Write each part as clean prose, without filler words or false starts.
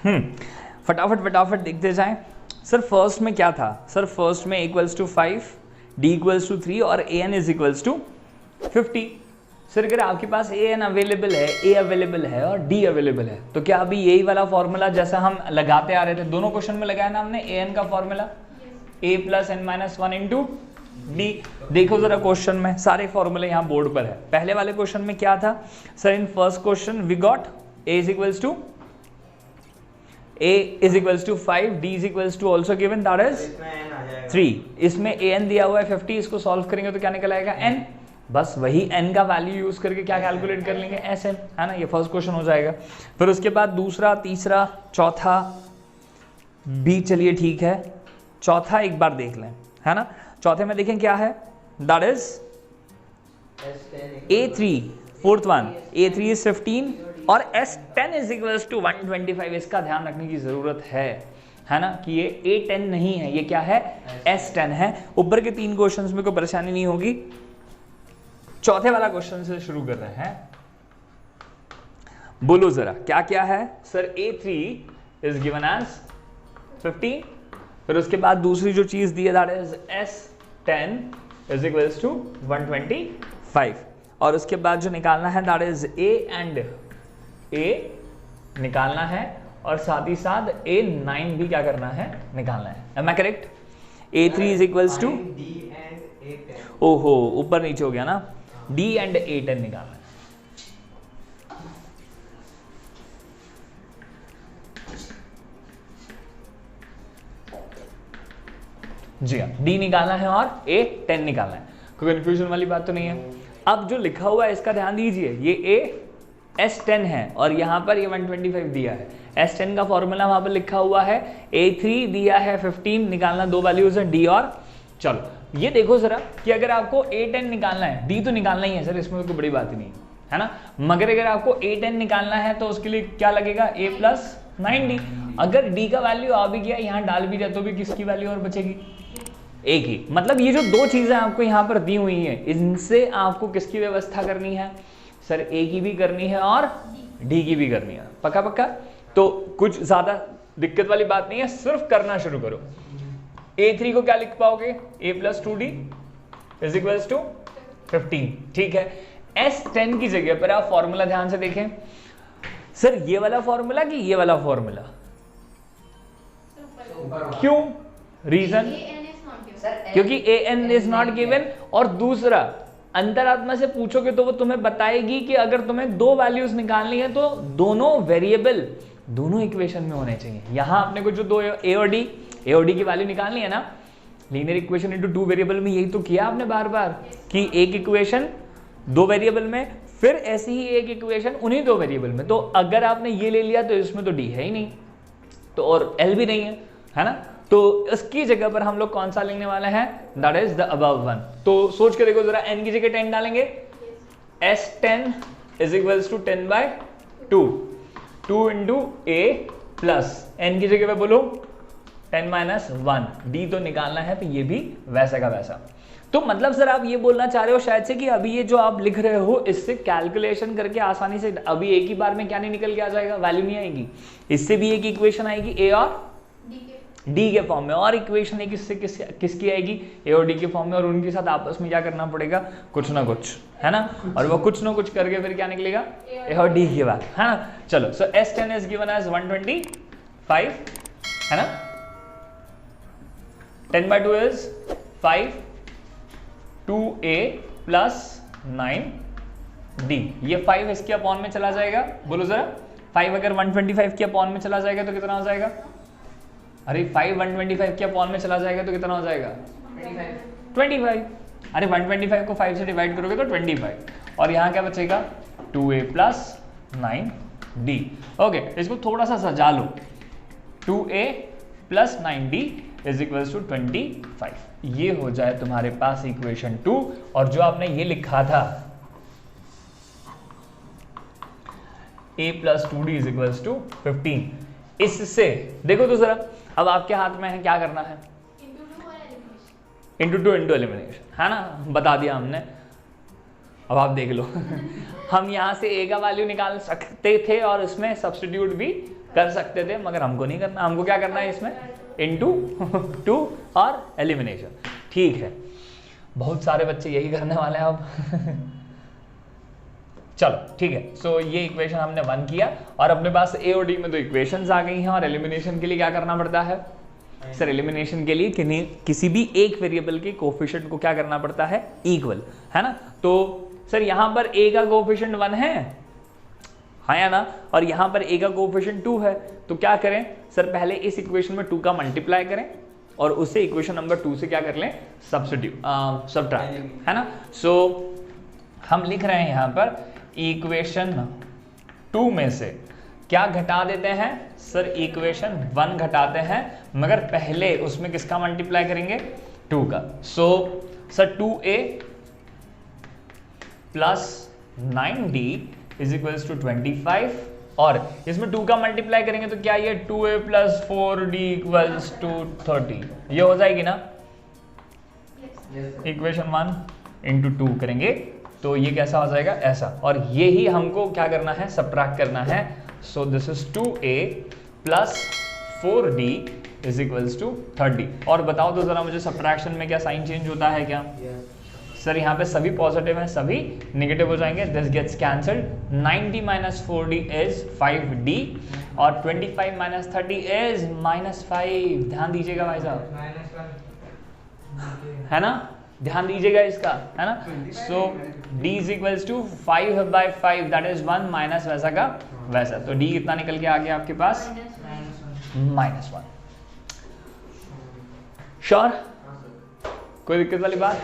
फटाफट देखते जाएं। सर फर्स्ट में क्या था? सर फर्स्ट में equals to 5, d equals to 3 और a n is equals to 50। Sir अगर आपके पास ए एन अवेलेबल है, ए अवेलेबल है और डी अवेलेबल है, तो क्या अभी यही वाला फॉर्मूला जैसा हम लगाते आ रहे थे दोनों क्वेश्चन में लगाया ना हमने, ए एन का formula a plus n minus 1 into d. देखो जरा क्वेश्चन में सारे फॉर्मूले यहाँ बोर्ड पर है। पहले वाले क्वेश्चन में क्या था? Sir in first question we got A is equals to 5, d is equals to also given that is 3। इसमें a n दिया हुआ है 50, इसको सॉल्व करेंगे तो क्या निकल आएगा n। बस वही n का वैल्यू यूज करके क्या कैलकुलेट कर लेंगे, एस एन, है ना। ये फर्स्ट क्वेश्चन हो जाएगा। फिर उसके बाद दूसरा, तीसरा, चौथा भी चलिए ठीक है। चौथा एक बार देख लें, है ना। चौथे में देखें क्या है, that is a3, fourth one, a3 is 15 और S10 इज इक्वल्स टू 125। इसका ध्यान रखने की जरूरत है ना, कि ये A10 नहीं है, ये क्या है, S10 है। ऊपर के 3 क्वेश्चंस में कोई परेशानी नहीं होगी। चौथे वाला क्वेश्चन से शुरू कर रहे हैं। बोलो जरा क्या क्या है? Sir A3 is given as 15, फिर उसके बाद दूसरी जो चीज दी है that is S10 is equals to 125, और उसके बाद जो निकालना है that is A and A निकालना है, और साथ ही साथ A9 भी क्या करना है, निकालना है। Am I correct? A3 is equals to, ओहो ऊपर नीचे हो गया ना, D एंड A10 निकालना है। जी हाँ, D निकालना है और A10 निकालना है। कोई कंफ्यूजन वाली बात तो नहीं है। अब जो लिखा हुआ है इसका ध्यान दीजिए, ये S10 है और यहाँ पर ये 125 दिया है। S10 का फॉर्मूला वहाँ पर लिखा हुआ है, A3 दिया है 15, निकालना 2 वैल्यूज है D और। चलो ये देखो जरा कि अगर आपको A10 निकालना है, D तो निकालना ही है सर, इसमें कोई बड़ी बात ही नहीं है ना, मगर अगर आपको A10 निकालना है तो उसके लिए क्या लगेगा, A प्लस 9D। अगर D का वैल्यू आ भी गया यहाँ डाल भी जाए तो भी किसकी वैल्यू और बचेगी, A की। मतलब ये जो 2 चीजें आपको यहाँ पर दी हुई हैं, इनसे आपको किसकी व्यवस्था करनी है, सर A की भी करनी है और D की भी करनी है। पक्का पक्का? तो कुछ ज्यादा दिक्कत वाली बात नहीं है, सिर्फ करना शुरू करो। A3 को क्या लिख पाओगे, A plus 2D is equals to 15, ठीक है। S10 की जगह पर आप फॉर्मूला ध्यान से देखें। सर ये वाला फॉर्मूला कि ये वाला फॉर्मूला, क्यों, रीजन, क्योंकि an इज नॉट गिवन, और दूसरा अंतरात्मा से पूछोगे तो वो तुम्हें बताएगी कि अगर तुम्हें 2 वैल्यूज निकालनी है तो दोनों वेरिएबल दोनों इक्वेशन में होने चाहिए। यहां आपने को जो 2 A और D की वैल्यू निकालनी है ना, लीनियर इक्वेशन इनटू 2 वेरिएबल में यही तो किया आपने बार बार, कि एक इक्वेशन 2 वेरिएबल में, फिर ऐसी ही एक इक्वेशन उन्हीं 2 वेरिएबल में। तो अगर आपने ये ले लिया तो इसमें तो D है ही नहीं, तो और L भी नहीं है ना, तो इसकी जगह पर हम लोग कौन सा लेने वाले हैं, that is the above one. तो सोच के देखो जरा, n की जगह 10 डालेंगे, S10 is equals to 10/2, 2 into A plus n की जगह पे बोलो 10 माइनस 1, D तो निकालना है, तो ये भी वैसा का वैसा। तो मतलब सर आप ये बोलना चाह रहे हो शायद से कि अभी ये जो आप लिख रहे हो इससे कैलकुलेशन करके आसानी से अभी एक ही बार में क्या नहीं निकल के आ जाएगा, वैल्यू नहीं आएगी, इससे भी एक इक्वेशन आएगी A और D के फॉर्म में, और इक्वेशन एक किसकी आएगी, A और D के फॉर्म में, और उनके साथ आपस में क्या करना पड़ेगा, कुछ ना कुछ, है ना, और वो कुछ ना कुछ करके फिर क्या निकलेगा, A और D की बात, है ना। चलो, सो S10 इज गिवन एज 125, है ना, 10/2 इज 5, 2A प्लस 9D। ये 5 इसके अपॉन में चला जाएगा, बोलो जरा, 5 अगर 125 के अपॉन में चला जाएगा तो कितना हो जाएगा, अरे 5 125 के अपॉन में चला जाएगा तो कितना हो जाएगा, 25। अरे 125 को 5 से डिवाइड करोगे तो 25, और यहाँ क्या बचेगा, 2A प्लस 9D। ओके, इसको थोड़ा सा सजा लो, 2A plus 9D is equals to 25। ये हो जाए तुम्हारे पास इक्वेशन 2, और जो आपने ये लिखा था A plus 2D is equals to 15, इससे देखो तो जरा, अब आपके हाथ में है क्या करना है, इंटू 2 इंटू एलिमिनेशन, है ना, बता दिया हमने। अब आप देख लो हम यहाँ से A का वैल्यू निकाल सकते थे और इसमें सब्स्टिट्यूट भी कर सकते थे, मगर हमको नहीं करना। हमको क्या करना है इसमें, इनटू 2 और एलिमिनेशन। ठीक है, बहुत सारे बच्चे यही करने वाले हैं अब। चलो ठीक है, सो ये इक्वेशन हमने 1 किया और अपने पास ए और डी में 2 इक्वेशंस आ गई हैं। और एलिमिनेशन के लिए क्या करना पड़ता है सर, एलिमिनेशन के लिए किसी भी एक वेरिएबल के कोफिशिएंट को क्या करना पड़ता है, इक्वल, है ना। तो सर यहाँ पर ए का कोफिशिएंट 1 है, हाँ या ना, और यहाँ पर ए का कोफिशिएंट 2 है। तो क्या करें सर, पहले इस इक्वेशन में 2 का मल्टीप्लाई करें और उसे इक्वेशन नंबर 2 से क्या कर लें, सब्ट्रैक्ट, है ना। सो हम लिख रहे हैं यहाँ पर इक्वेशन 2 में से क्या घटा देते हैं सर, इक्वेशन 1 घटाते हैं, मगर पहले उसमें किसका मल्टीप्लाई करेंगे, 2 का। So sir 2a plus 9d is equals to 25 और इसमें 2 का मल्टीप्लाई करेंगे तो क्या ये 2a plus 4d equals to 30, ये हो जाएगी ना। इक्वेशन 1 इंटू 2 करेंगे तो ये कैसा हो जाएगा, ऐसा। और ये ही हमको क्या करना है, सब्ट्रैक्ट करना है। So this is 2a plus 4d is equals to 30। और बताओ तो जरा मुझे सब्ट्रैक्शन में क्या साइन चेंज होता है क्या सर, यहाँ पे सभी पॉजिटिव हैं, सभी नेगेटिव हो जाएंगे, this gets cancelled. 90 minus 4d is 5d और 25 माइनस 30 इज -5। ध्यान दीजिएगा भाई साहब, है ना, ध्यान दीजिएगा इसका, है ना। So d is equals to 5/5 that is 1 minus वैसा का वैसा। तो d कितना निकल के आ गया आपके पास, -1। श्योर, कोई दिक्कत वाली बात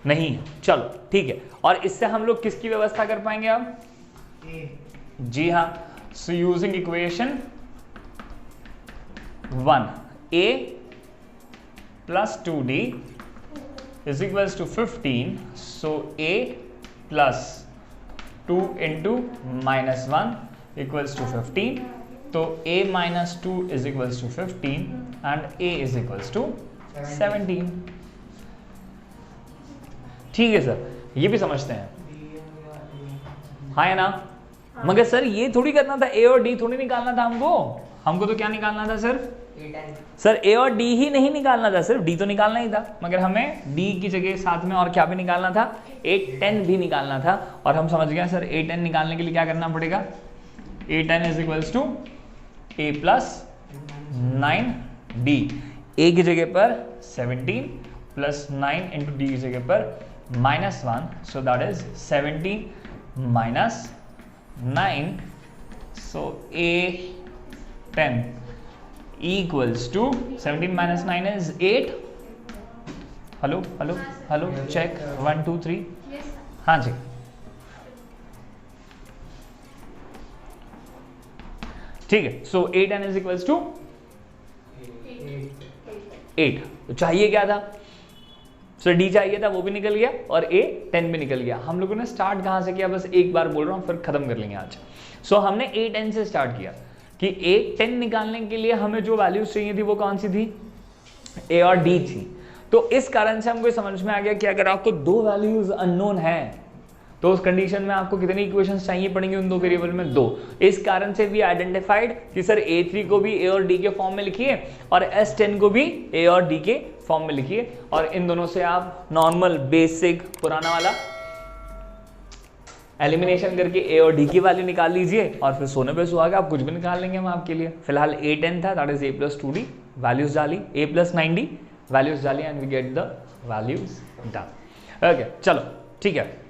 नहीं, चलो ठीक है। और इससे हम लोग किसकी व्यवस्था कर पाएंगे अब, जी हाँ, so using equation 1 a plus 2d is equals to 15। So a plus 2 into -1 equals to 15। तो a minus 2 is equals to 15 and a is equals to 17। ठीक है सर, ये भी समझते हैं, हाँ है ना। मगर सर ये थोड़ी करना था, ए और डी थोड़ी निकालना था हमको तो क्या निकालना था सर ए और डी ही नहीं निकालना था, सिर्फ डी तो निकालना ही था, मगर हमें डी की जगह साथ में और क्या भी निकालना था, A10 भी निकालना था। और हम समझ गए सर A10 निकालने के लिए क्या करना पड़ेगा, A10 is equals to A plus 9d, A की जगह पर 17 प्लस 9 इंटू डी की जगह पर -1, so that is 17 minus 9, so A10 equals to 17 minus 9 is 8। Hello hello hello, check 1 2 3, हाँ जी। ठीक है, सो A10 is equals to 8। तो चाहिए क्या था सो डी चाहिए था, वो भी निकल गया और A10 भी निकल गया। हम लोगों ने स्टार्ट कहाँ से किया, बस एक बार बोल रहा हूँ फिर खत्म कर लेंगे आज। सो हमने A10 से स्टार्ट किया कि A10 निकालने के लिए हमें जो वैल्यूज चाहिए थी वो कौन सी थी, A और D थी। तो इस कारण से हमको समझ में आ गया कि अगर आपको 2 वैल्यूज अननोन है तो उस कंडीशन में आपको कितनी इक्वेशंस चाहिए पड़ेंगे उन 2 वेरिएबल में, 2। इस कारण से भी आइडेंटिफाइड कि सर A3 को भी A और D के फॉर्म में लिखिए और S10 को भी A और D के फॉर्म में लिखिए। और इन दोनों से आप नॉर्मल बेसिक पुराना वाला एलिमिनेशन करके A और D की वैल्यू निकाल लीजिए और फिर सोने पे सुहागा आप कुछ भी निकाल लेंगे हम आपके लिए। फिलहाल A10 था, that is A plus 2D, values डाली, A प्लस 9D वैल्यूज डाली and we get the values done. Okay चलो ठीक है।